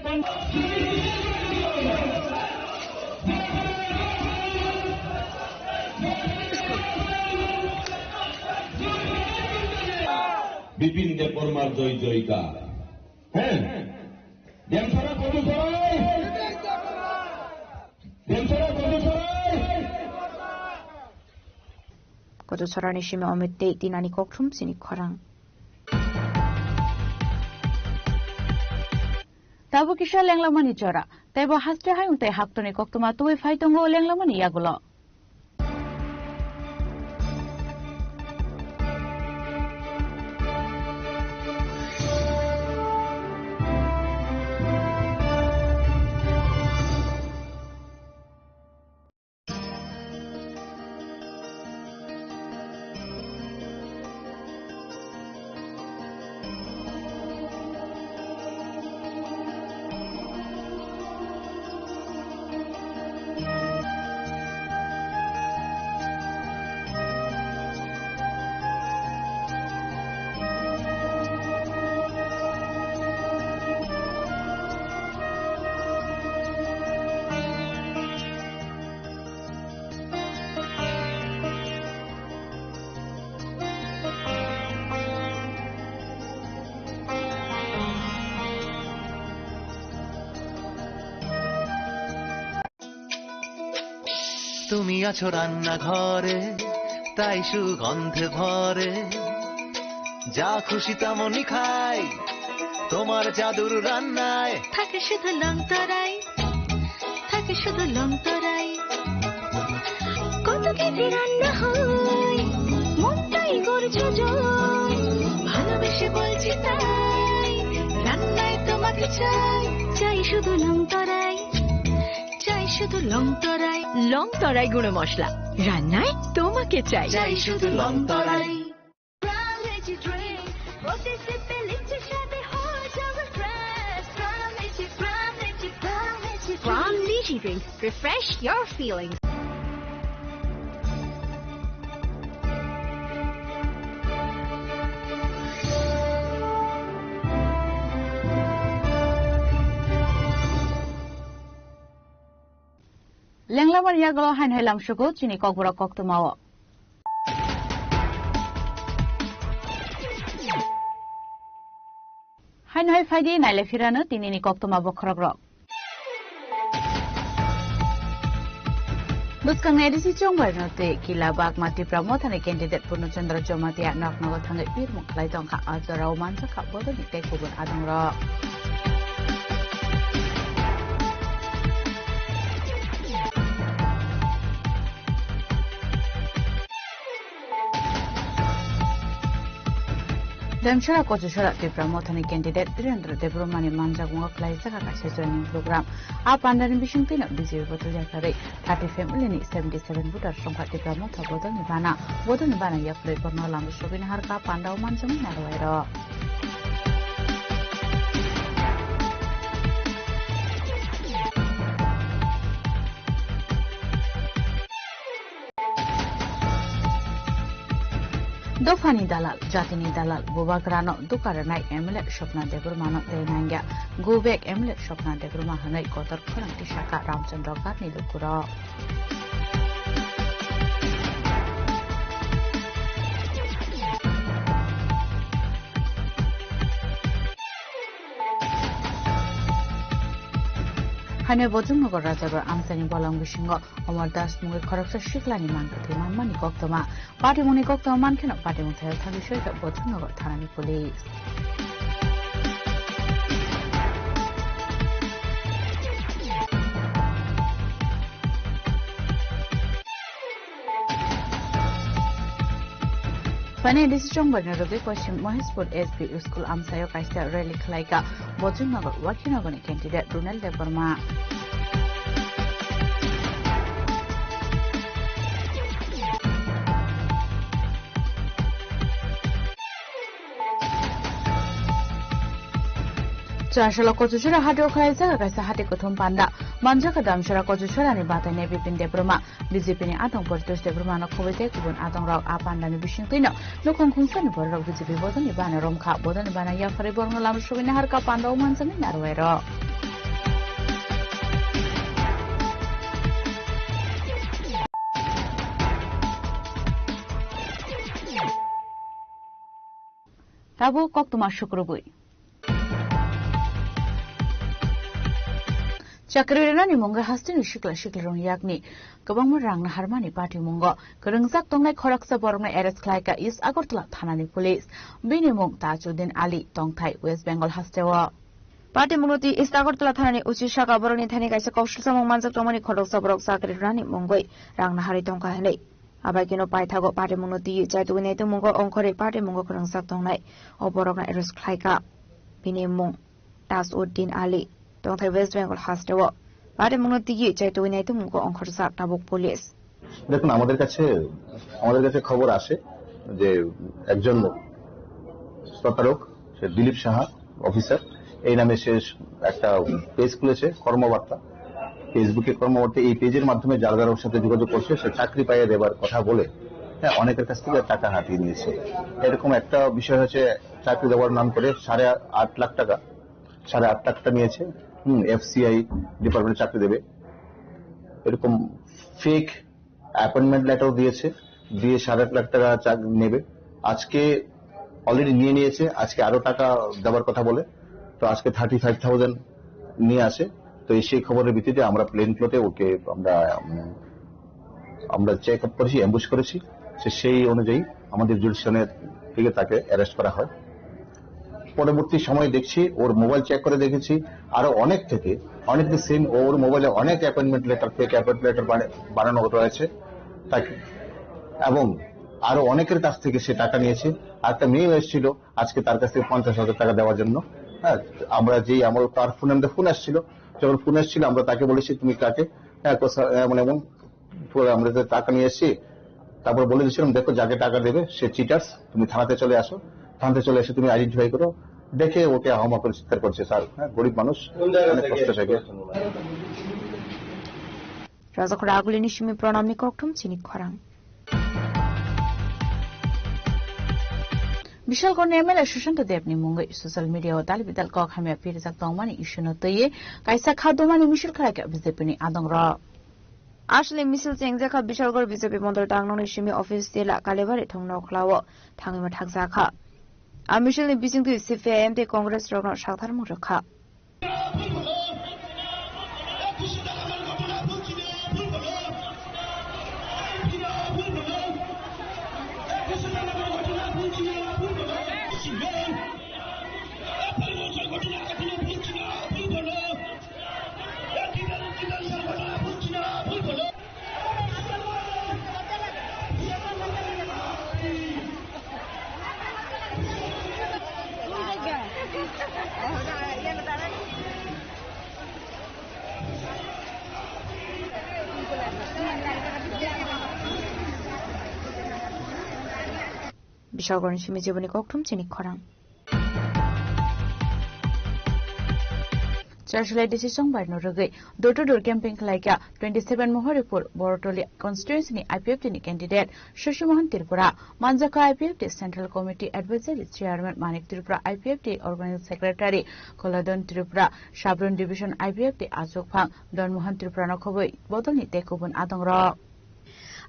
বিপিন দেববর্মার জয় জয়কার। হ্যাঁ দেমছড়া কত সরাই দেমছড়া কত সরাই কত সরানি শিমে অমিতে তিনানি ককঠুম সিনি খরাং Tabu kisha lenglamani chora. Tebo haste hai unte haktone koktuma tuwe faitongo lenglamani yagulo. তুমি আছো রান্না ঘরে তাই সুগন্ধে ভরে যা খুশি তেমনই খাই তোমার জাদুর রান্নায় থাকে শুধু লং তরাই, থাকে শুধু লং তরাই। কত কেজি রান্না হয়, মনটাই করছো জয়, ভালোবেসে বলছি তাই, রান্নায় তোমাকে চাই, চাই শুধু লং তরাই, চাই শুধু লং তরাই। লং তরাই গুঁড়ো মশলা, রান্নায় তোমাকে চাই, চাই শুধু long Terai. From Lychee Drink, refresh your feelings. লেংলামার ইয়াগল হাইন হাইলাম সুগো চিনি ককবরা কক্তমাও হাইন হাই ফাইদি নাইলে ফিরানো তিনিনি কক্তমা বখরগ্র বুসকাং এডিসি চংবারনতে কিলা বাগমাতি প্রমোথানে ক্যান্ডিডেট পূর্ণচন্দ্র জমাতিয়া নকনগর থাঙ্গে বীর মুখলাই দংখা আজরাও মানসাখা বদনি টেকুবন আদংর Damshara Kochusara Promothani candidate Dhirendra Debromani Manjagunga Klaisaka Joining Program. Up under ambition pin of busy Botulakare, 30 family 77 voters from Pati Pramotha Bodonibana, Bodonibana Yapre Bornolam Shubin Harka Panda Manjam Naruero. Dofani Dalal, Jatini Dalal, Bubagrano, Dukaranai, Emlet, Shopna de Burmano, Denanga, Gubek, Emlet, Shopna de Burmahane, Kotor, Kurantishaka, Ramchandra, Karni, Lukura. Hane Bojungo Rajabar Amsani Bolang Vishingo, Omar Das Mungi Koroksa Shiklani Mankati Manmani Koktoma, Party Muni Koktoma Mankan of Party Mutel Tavisho, Bojungo Tanani Police. Pane decision Barnarobe question Mohesport SB School Amsayo Kaista Relic Laika, Bojungo, Wakinogoni candidate Brunel de Burma. Chashalo Kochura Hado Kaisa Kaisa Hati Kotum Panda, Manjaka Damshara Kochura and Batane Bipin de Bruma, Bizipini Atong Portus de Brumano Kovite, Kubun Atong Rao Apanda Bishintino, Lukon Kunsan Borok Vizipi Bodan Ibana Romka, Bodan Ibana Yafari Bornolam Shuvina Harka Panda Mansan in Narwero. Tabu Koktuma Shukrubui. Chakrani Munga Hastin Shikla Shiklarong Yakni, Kabang Rang Harmani Party Mungo, Kurungzak Tongai Koraksa Borma Eres Klaika is Agortla Tanani Police, Bini Mung Tajudin Ali, Tongtai, West Bengal Hastewa. Party Munguti is Agortla Tanani Uchishaka Boroni Tanika Kosham Manzak Tomani Koroksa Borok Sakri Rani Mungoi, Rang Hari Tonka Abakino Paitago Party Munuti, Jatuinate Mungo Onkore Party Mungo Kurungzak Tongai, or Borona Eres Klaika, Bini Mung, Das Uddin Ali. Tongtai West Bengal Hastewa, Party Munuti, Jatuinate Mungo Onkorsak Tabuk Police. দেখুন আমাদের কাছে খবর আসে যে একজন প্রতারক সে Dilip Saha officer এই নামে সে একটা পেজ খুলেছে কর্মবার্তা ফেসবুকে কর্মবার্তা এই পেজের মাধ্যমে যার যার সাথে যোগাযোগ করছে সে চাকরি পাইয়ে দেবার কথা বলে হ্যাঁ অনেকের কাছ থেকে টাকা হাতিয়ে নিয়েছে এরকম একটা বিষয় হচ্ছে চাকরি দেওয়ার নাম করে 8.5 লাখ টাকা 8.5 লাখ টাকা নিয়েছে এফসিআই ডিপার্টমেন্টে চাকরি দেবে এরকম ফেক অ্যাপয়েন্টমেন্ট লেটার দিয়েছে দিয়ে 8.5 লাখ টাকা নেবে আজকে অলরেডি নিয়েছে আজকে আরো টাকা দেওয়ার কথা বলে তো আজকে 35,000 নিয়ে আসে তো সেই খবরের ভিত্তিতে আমরা প্লেন ফ্লোটে ওকে আমরা চেক আপ করেছি অ্যাম্বুশ করেছি সেই অনুযায়ী আমাদের জুডিশনের থেকে তাকে অ্যারেস্ট করা হয় পরবর্তী সময় দেখছি ওর মোবাইল চেক করে দেখেছি আরো অনেক সেম ওর মোবাইলে অনেক appointment letter fake appointment letter বানানো রয়েছে তাকে, এবং আরো অনেকের কাছ থেকে সে টাকা নিয়েছে। আর একটা মেয়ে এসেছিল আজকে তার কাছ থেকে 50,000 টাকা দেওয়ার জন্য। হ্যাঁ, আমরা তার ফোন আসছিল, যখন ফোন এসেছিল আমরা তাকে বলেছি তুমি কাকে এমন আমরা টাকা নিয়ে এসেছি, তারপর বলে দিয়েছিলাম দেখো যাকে টাকা দেবে সে চিটার্স, তুমি থানাতে চলে আসো, থানাতে চলে এসে তুমি আইডেন্টিফাই করো। দেখে ওকে হামা করে চিৎকার করছে। স্যার গরিব মানুষ অনেক কষ্ট থাকে। রাজাখোর আগুলিনী সিমি প্রণামী ককঠম চিনি খরাং বিশালগড় এমএলএ সুশান্ত দেবনি মুঙ্গই সোশ্যাল মিডিয়া ও দালবিদাল কক হামিয়া পিরজাক তংমানি ইস্যুনো তৈয়ে কাইসা খাদ্যমানি মিছিল খারাকে বিজেপিনি আদং র আসলে মিছিল চেংজাখা বিশালগড় বিজেপি মন্ডল টাংনংনি সিমি অফিস তেলা কালেবারে থংনাও খ্লাও থাঙ্গিমা থাকজাখা আর মিছিলনি বিচিংতু সিপিআইএম তে কংগ্রেস রগন সাধারণ রক্ষা বিশালগড় সিমি জীবনী ককঠম চিনি খরাং চারশোলাই ডিসিশন বাইনো রগৈ ডোর টু ডোর ক্যাম্পিং খালাইকা 27 महरिपुर बरटली कन्स्टिट्युएन्सीनि आईपीएफटीनि कैंडिडेट शशिमोहन त्रिपुरा मानजाका IPFT central committee advisory chairman Manik Tripura IPFT organizing secretary Kaladan Tripura Sabroom division IPFT आजोगफां दनमोहन त्रिपुरा नखबै बदलनि तेकुबुन आदंर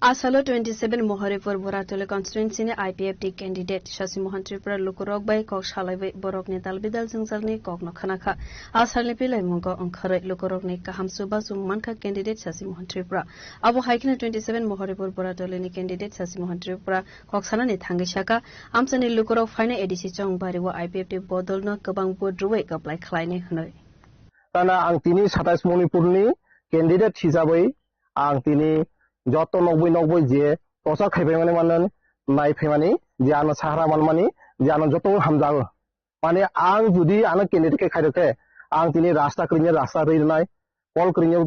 आसालो 27 महरिपुर बराटोले कन्स्टिट्युएन्सीनि आईपीएफटी कैंडिडेट शशिमोहन त्रिपुरा लुकुरगबाई कक सालायबाय बरकनि दालबिदाल जोंजालनि ककनो खानाखा आसालनि पिलाय मुंगो अंखरै लुकुरगनि काहामसुबा सुमानखा कैंडिडेट शशिमोहन त्रिपुरा अबो हाइकनि 27 महरिपुर बराटोलेनि कैंडिडेट शशिमोहन त्रिपुरा ककसानानि थांगैसाका आमसानि लुकुरग फाइना एडिसि चंबारिवा आईपीएफटी बदलनो गोबां बुद्रुयै गप्लाय खालायनाय होनै ताना आं तिनि 27 मणिपुरनि कैंडिडेट हिसाबै आं तिनि যত 90 যে তসা খাইবাই মানে নাইফাইমানি যে আনো সাহারা মানমানি যে আনো যত হামজাগো মানে আং যদি আনো ক্যান্ডিডেট খাইরকে आं दिनै रास्ता करिनो रास्ता रैनाय कल करिनो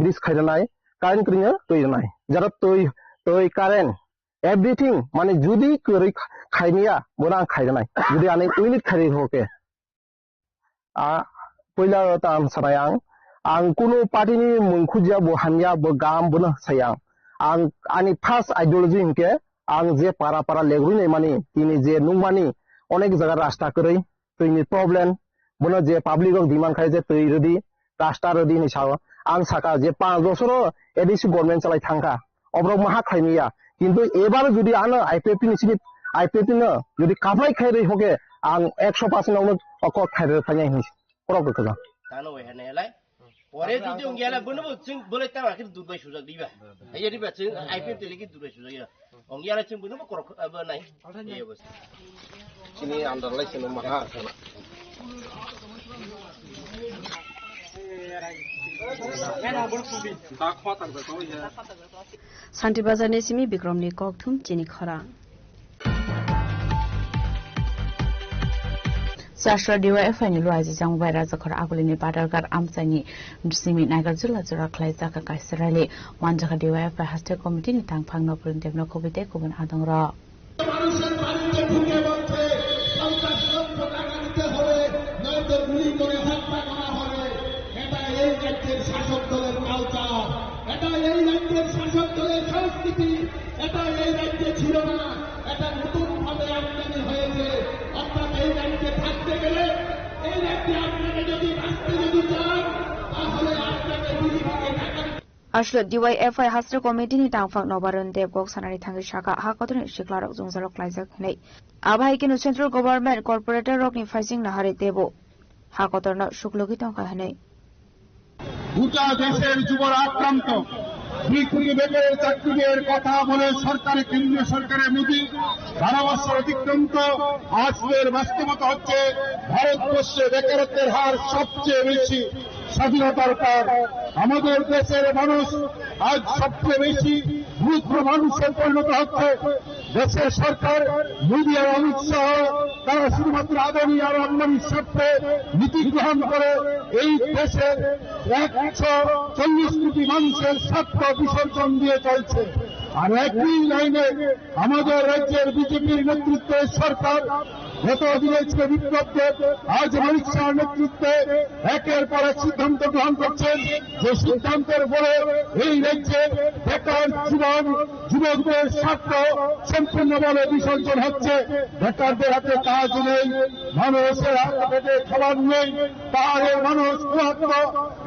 ब्रिज खाइनाय कारेन्ट करिनो रैनाय जरा तोय कारेन्ट एवरीथिंग माने जुदि करै खाइनिया बोना खाइनाय जुदि आने मिनिट खाइ होके आ पहिला ताम सराय आं कुनु पार्टीनि मुंखुजिया बो हानिया बो गाम बोनो सायां आं आनि फार्स्ट आइडियोलॉजी हिंके आं जे पारा पारा लेग्रुनै माने दिनै जे नुमानि अनेक जगह रास्ता करै तैनि प्रॉब्लेम बोनो जे पब्लिक डिमांड खाइ जे तै रदि रास्ता रदि नि साव आं साका जे 5 बছर एडिसि गवर्नमेंट चलाय थांका अब्रक माहा खाइनिया किन्तु एबार जुदि आनो आईपीएफटी निसिनि आईपीएफटी न जुदि काफाय खाइरै होगे आं 100% आवनो अक खाइरै फाइनाय हिस प्रॉब्लेम कजा तानो हेनेलाय परे जुदि उंगियाला बनबो जों बोले तावा कि दुबाय सुजा दिबा आइरि बा जों आईपीएफटी लगे दुबाय सुजा या उंगियाला जों बनबो करक नाय ए बस सिनि आन्दारलाय सिनो माहा साना शान्ति बाजारनि सिमी बिक्रमनि ककथुम चिनि खरा Sastra DYFI ni luai jang bai raja khar agulini padargar amsani simi nagar jula jura khlai jaka kaisrali manjaka DYFI haste committee ni tangphang no purun devno kobite kubun adongra আসলে ডিওয়াইএফআই হাস্ত্র কমিটি নি টাংফাক নবারন দেবগক সানারি থাঙ্গি শাখা হাকতনি শিকলারক জংজারক লাইজাক नै আবাই কিनु central government corporator रकनि फाइसिं नाहारे देबो हाकतरना शुक्लगि तंखा हनै গোটা দেশের যুবরা আক্রান্ত 2 কোটি বেকারের চাকরি দেওয়ার কথা বলে সরকারি কেন্দ্রীয় সরকারের মোদী 12 বছর অতিক্রান্ত আজকের বাস্তবতা হচ্ছে ভারতবর্ষে বেকারত্বের হার সবচেয়ে বেশি। স্বাধীনতার পর আমাদের দেশের মানুষ আজ সবচেয়ে বেশি মূর্খ মানুষের পরিণত হচ্ছে। দেশের সরকার মোদী আর অমিত শাহ তারা শুধুমাত্র আদানি আর আম্বানির স্বার্থে নীতি গ্রহণ করে এই দেশের 140 কোটি মানুষের স্বার্থ বিসর্জন দিয়ে চলছে। আর একই লাইনে আমাদের রাজ্যের বিজেপির নেতৃত্বের সরকার গত দিনে ছিল বিপ্লবদের, আজ অমিত শাহর নেতৃত্বে একের পর এক সিদ্ধান্ত গ্রহণ করছেন, যে সিদ্ধান্তের ফলে এই রাজ্যে বেকার যুবকদের স্বার্থ সম্পূর্ণভাবে বিসর্জন হচ্ছে। বেকারদের হাতে কাজ নেই, মানুষের হাতে পেটে খাবার নেই, তাহলে মানুষ ক্ষুধার্ত।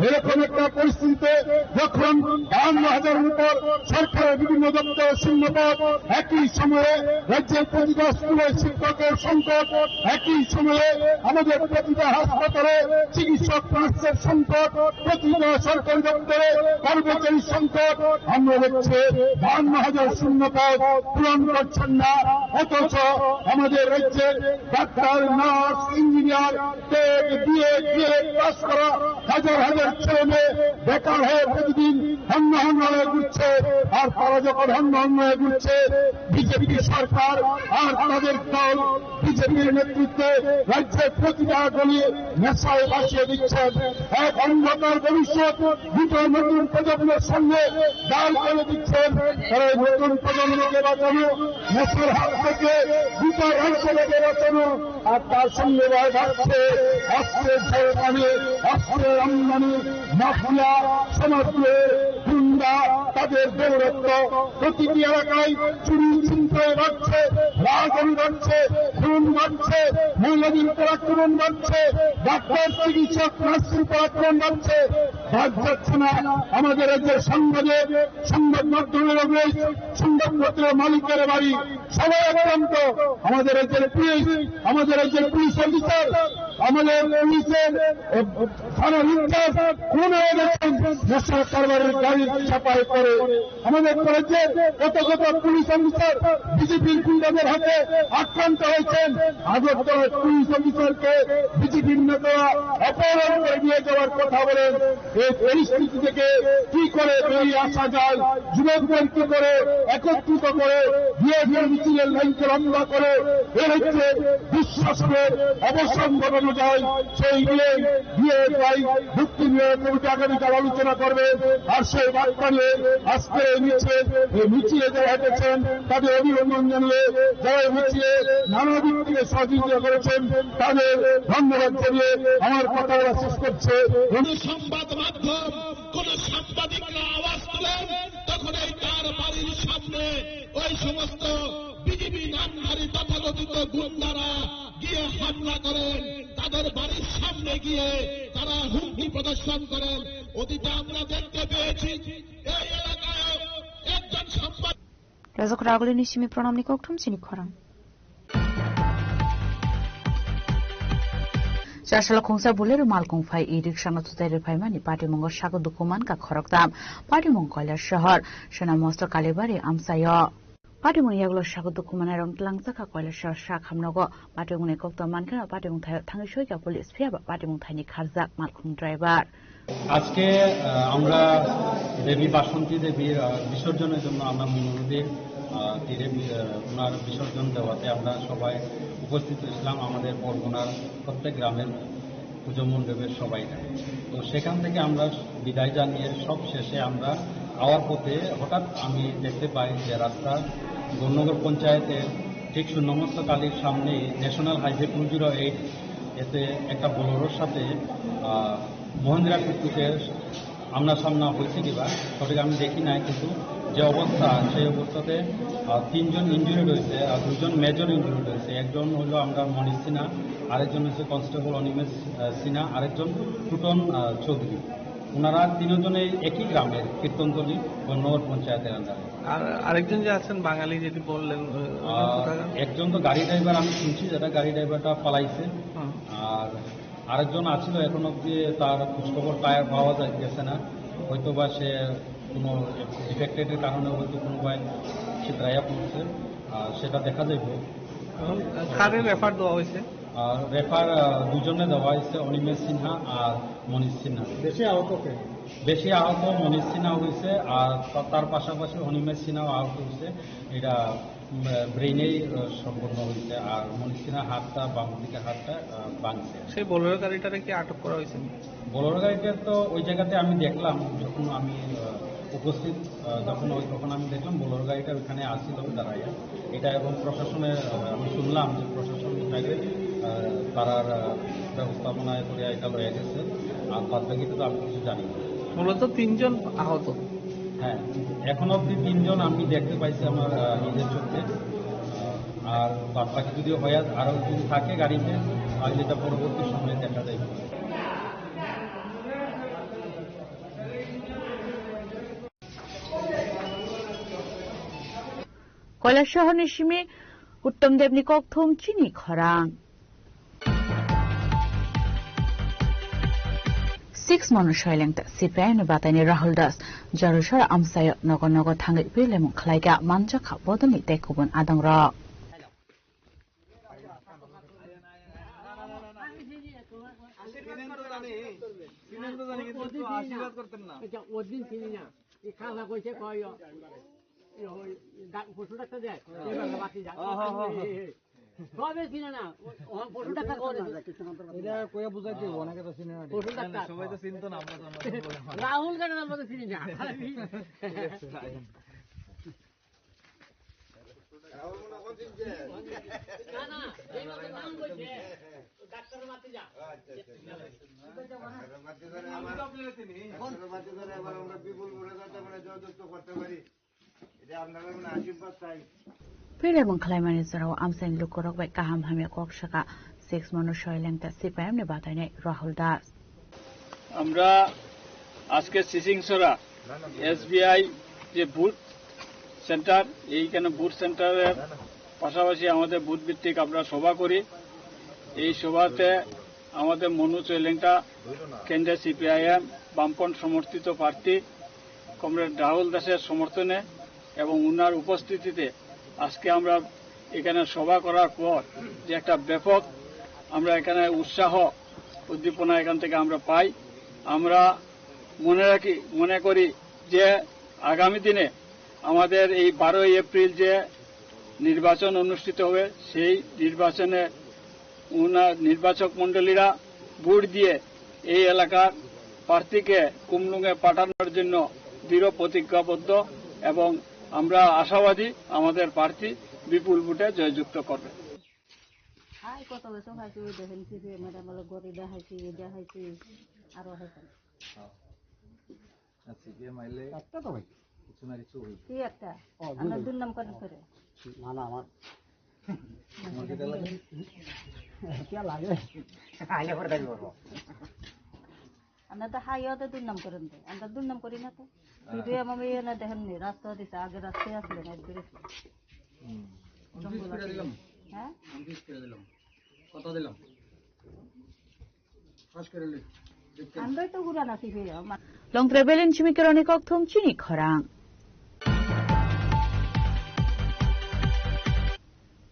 এরকম একটা পরিস্থিতিতে যখন 52,000-এর উপর সরকারের বিভিন্ন দপ্তর শূন্যপদ, একই সময়ে রাজ্যের প্রতিটা স্কুলের শিক্ষকের সংকট, একই সময়ে আমাদের প্রতিটা হাসপাতালে চিকিৎসক নার্সের সংকট, প্রতিটা সরকারি দপ্তরে কর্মচারী সংকট, আমরা দেখছি 52,000 শূন্যপদ পূরণ করছেন না। অথচ আমাদের রাজ্যের doctor, nurse, engineer, TET, BA, BEd pass করা হাজার হাজার ছেলে মেয়ে বেকার হয়ে প্রতিদিন হন্য হন্য হয়ে ঘুরছে। আর তারা যখন হন্য হন্য হয়ে ঘুরছে, বিজেপি সরকার আর তাদের দল বিজেপির নেতৃত্বে রাজ্যের প্রতিটা গলি নেশায় ভাসিয়ে দিচ্ছেন। এক অন্ধকার ভবিষ্যৎ দুটো নতুন প্রজন্মের সঙ্গে দাঁড় করে দিচ্ছেন। তারা নতুন প্রজন্মকে বাঁচানো, নেশার হাত থেকে দুটো রাজ্যকে বাঁচানো, আর তার সঙ্গে ভাবছে অস্ত্রের ঝড়ে, অস্ত্রের আমদানি, মাফিয়া, সমাজে গুন্ডা, তাদের দৌরত্ব প্রতিটি এলাকায় চুরি ছিনতাই বাড়ছে, রাজনীতি বাড়ছে, খুন বাড়ছে, মহিলাদের উপর আক্রমণ বাড়ছে, ডাক্তার, চিকিৎসক, নার্সের উপর আক্রমণ বাড়ছে। বাদ যাচ্ছে না আমাদের রাজ্যের সংবাদ মাধ্যমের অগ্রেস, সংবাদপত্রের মালিকের বাড়ি সবাই আক্রান্ত। আমাদের রাজ্যের পুলিশ, আমাদের রাজ্যের পুলিশ অফিসার, আমাদের পুলিশের থানার ইনচার্জ খুন হয়ে গেছেন নেশা কারবারের গাড়ির চাপায় করে। আমাদের রাজ্যের কত কত পুলিশ অফিসার বিজেপির গুন্ডাদের হাতে আক্রান্ত হয়েছেন। আগরতলার পুলিশ অফিসারকে বিজেপির নেতারা অপহরণ করে নিয়ে যাওয়ার কথা বলেন। এই পরিস্থিতি থেকে কি করে বেরিয়ে আসা যায়, যুবকদের কি করে একত্রিত করে বিএনপির মিছিলের লাইনকে লম্বা করে এ রাজ্যে দুঃশাসনের অবসান ঘটানো যায়, সেই নিয়ে বিএনপি যুক্তি নিয়ে কমিটি আগামীকাল আলোচনা করবে। আর সেই বার্তা নিয়ে আজকে এই মিছিলে যারা হেঁটেছেন তাদের অভিনন্দন জানিয়ে, যারা মিছিলে নানা দিক থেকে সহযোগিতা করেছেন তাদের ধন্যবাদ জানিয়ে আমার কথা শেষ করছে। সংবাদ মাধ্যম কোন সাংবাদিকরা আওয়াজ তোলেন, তখন এই তার বাড়ির সামনে ওই সমস্ত বিজেপি নামধারী তথাকথিত গুন্ডারা গিয়ে হামলা করেন, তাদের বাড়ির সামনে গিয়ে তারা হুমকি প্রদর্শন করেন। অতীতে আমরা দেখতে পেয়েছি এই এলাকায় একজন সাংবাদিক Rezok Raguli Nishimi Pronamni Koktum Sinik Khorang. Chashala Khongsa Buleru Malkong Phai E-Riksha Natutere Phaimani Party Mongor Shago Dukuman Ka Khorokdam Party Mongkoila Shahar Shana Mosto Kalibari Amsayo Party Mongyagulo Shago Dukuman Rong Tlangsa Ka Koila Shah Shak Hamnogo Party Mongni Koktoman Ka Party Mongthai Thangishoy Ka Police Phia Party Mongthai Kharzak Malkong Driver আজকে আমরা দেবী বাসন্তী দেবীর বিসর্জনের জন্য আমরা মূলনদীর তীরে ওনার বিসর্জন দেওয়াতে আমরা সবাই উপস্থিত ছিলাম। আমাদের বরগুনার প্রত্যেক গ্রামের পুজো মণ্ডপের সবাই। তো সেখান থেকে আমরা বিদায় জানিয়ে সব শেষে আমরা আওয়ার পথে হঠাৎ আমি দেখতে পাই যে রাস্তা গৌরনগর পঞ্চায়েতের ঠিক সুন্নমস্ত কালীর সামনে ন্যাশনাল হাইওয়ে 208 এতে একটা বোলেরোর সাথে মহেন্দ্রা টুকটুকের সামনা হয়েছে কিবা সঠিক আমি দেখি নাই, কিন্তু যে অবস্থা সেই অবস্থাতে 3 জন ইঞ্জুরি রয়েছে আর 2 জন মেজর ইঞ্জুরি রয়েছে। একজন হলো আমরা মনিশ সিনহা, আরেকজন হচ্ছে কনস্টেবল অনিমেষ সিনহা, আরেকজন টুটন চৌধুরী। ওনারা 3 জনে একই গ্রামের কীর্তনতলী গৌরনগর পঞ্চায়েতের আন্ডারে। আর আরেকজন যে আছেন বাঙালি যেটি বললেন, একজন তো গাড়ি ড্রাইভার আমি শুনছি, যেটা গাড়ি ড্রাইভারটা পালাইছে। আর আরেকজন আছিল এখন অব্দি তার খোঁজখবর পাওয়া গেছে না, হয়তো বা সে কোনো ডিফেক্টেডের কারণে হয়তো কোনো মোবাইল ছিটরাইয়া পড়ছে, সেটা দেখা যাইব। কারে রেফার দেওয়া হয়েছে? রেফার দুজনে দেওয়া হয়েছে, অনিমেষ সিনহা আর মনীষ সিনহা। বেশি আহত মনীষ সিনহা হয়েছে, আর তার পাশাপাশি অনিমেষ সিনহাও আহত হয়েছে। এটা ব্রেইনেই সম্পূর্ণ হয়েছে, আর মনীষ সিনহা হাতটা বাম দিকে হাতটা ভাঙছে। সেই বোলেরো গাড়িটারে কি আটক করা হয়েছে? বোলেরো গাড়িটা তো ওই জায়গাতে আমি দেখলাম, যখন আমি উপস্থিত তখন আমি দেখলাম বোলেরো গাড়িটা ওইখানে আসছিল দাঁড়াইয়া। এটা এবং প্রশাসনের আমি শুনলাম যে প্রশাসন তারার ব্যবস্থাপনায় করে এটা লয়ে গেছে, আর বাদ বাকিটা তো আমি কিছু জানি না। মূলত 3 জন আহত। হ্যাঁ, এখন অব্দি 3 জন আমি দেখতে পাইছি আমার নিজের চোখে, আর বাদ বাকি যদি হয় আরো যদি থাকে গাড়িতে, তাহলে এটা পরবর্তী সময়ে দেখা যাবে। কৈলাসহর নিসিমে উত্তম দেবনি ককথম চিনি খরাং 6 মানুষ হইলেংতা সিপিআইএম বাতাইনি রাহুল দাস জরুসর আমসায় নগর নগর থাঙ্গি বিলেমুং খালাইगा মানজাखा বদনি তেকুবন আদং র আশীর্বাদ করতেন না ওদিন চিনি না এই খালা কইছে কয় পশু ডাক্তার যায় বাকি যায় সবে চিনে না পশু ডাক্তার করে এটা কইয়া বুঝাইতে অনেকে তো চিনে না পশু ডাক্তার সবাই তো চিনতো না। আমরা রাহুল গানের মতো চিনি না Pilemon Clayman Zero, Amsen Lukorok by Kaham Hamia Kokshaka, 6 মানুষ হইলেংতা সিপিআইএম নে বাতাইনি রাহুল দাস। আমরা আজকে সিসিংছড়া এসবিআই যে বুথ সেন্টার, এইখানে বুথ সেন্টারের পাশাপাশি আমাদের বুথ ভিত্তিক আমরা সভা করি। এই সভাতে আমাদের মনু চৈলেংটা কেন্দ্রের সিপিআইএম বামপন্থ সমর্থিত প্রার্থী কমরেড রাহুল দাসের সমর্থনে এবং উনার উপস্থিতিতে আজকে আমরা এখানে সভা করার পর যে একটা ব্যাপক আমরা এখানে উৎসাহ উদ্দীপনা এখান থেকে আমরা পাই। আমরা মনে করি যে আগামী দিনে আমাদের এই 12 এপ্রিল যে নির্বাচন অনুষ্ঠিত হবে, সেই নির্বাচনে নির্বাচক মণ্ডলীরা ভোট দিয়ে এই এলাকার প্রার্থীকে কুমলুঙে পাঠানোর জন্য দৃঢ় প্রতিজ্ঞাবদ্ধ, এবং আমরা আশাবাদী আমাদের প্রার্থী বিপুল ভোটে জয়যুক্ত করবে। কত বছর খাইছি দেখেছি যে ম্যাডাম গড়ি দেখাইছি আরো হয়েছে কি একটা আমরা দুর্নাম করে করে না না আমার লাগে আমরা তো হাইয়াতে দুর্নাম করেন তো, আমরা দুর্নাম করি না তো। ভিডিও আমি না দেখেননি, রাস্তা দিচ্ছে আগে রাস্তায় আসলে না হ্যাঁ কত দিলাম আমরাই তো ঘুরা নাছি লং ট্রেভেলেন চিমিকেরনি ককথম চিনি খরাং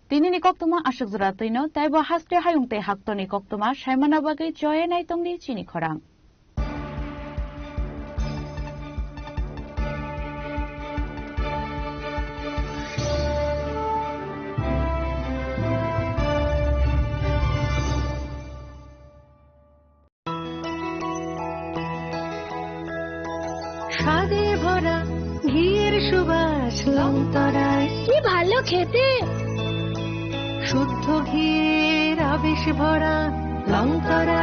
তিনি নিকক্তমা আশক জোড়া তৈন তাই বা হাসতে হায়ুংতে হাক্ত নিকক্তমা সাইমানা বাগৈ জয়ে নাইতংনি চিনি খরাং স্বাদে ভরা ঘিয়ের সুবাস লংতরায় কি ভালো খেতে, শুদ্ধ ঘিয়ের আবেশ ভরা লংতরায়।